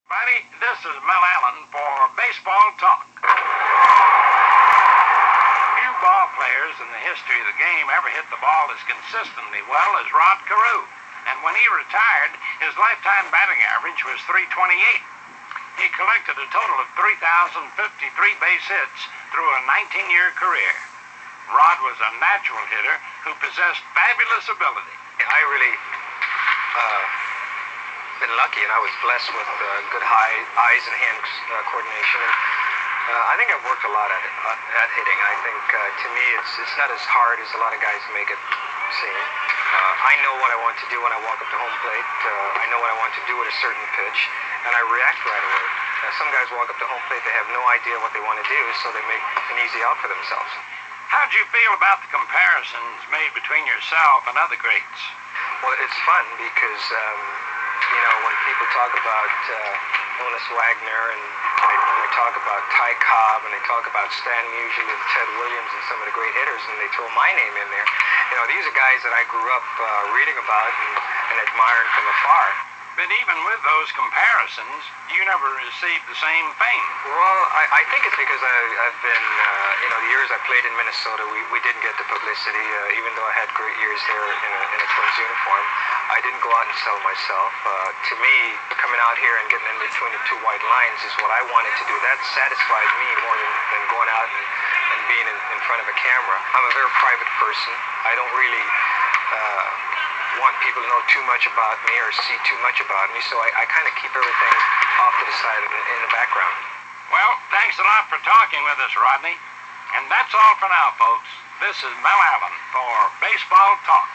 Buddy, this is Mel Allen for Baseball Talk. Few ball players in the history of the game ever hit the ball as consistently well as Rod Carew. And when he retired, his lifetime batting average was .328. He collected a total of 3,053 base hits through a 19-year career. Rod was a natural hitter who possessed fabulous ability. I really been lucky, and I was blessed with good eyes and hand coordination. And I think I've worked a lot at hitting. I think to me it's not as hard as a lot of guys make it seem. I know what I want to do when I walk up to home plate. I know what I want to do with a certain pitch, and I react right away. Some guys walk up to home plate, they have no idea what they want to do, so they make an easy out for themselves. How'd you feel about the comparisons made between yourself and other greats? Well, it's fun because, when people talk about Honus Wagner and they talk about Ty Cobb and they talk about Stan Musial and Ted Williams and some of the great hitters, and they throw my name in there, these are guys that I grew up reading about and admiring from afar. But even with those comparisons, you never received the same fame. Well, I think it's because I've been, the years I played in Minnesota, we didn't get the publicity, even though I had great years there in a Twins uniform. I didn't go out and sell myself. To me, coming out here and getting in between the two white lines is what I wanted to do. That satisfied me more than going out and being in front of a camera. I'm a very private person. I don't really want people to know too much about me or see too much about me, so I kind of keep everything off to the side in the background. Well, thanks a lot for talking with us, Rodney. And that's all for now, folks. This is Mel Allen for Baseball Talk.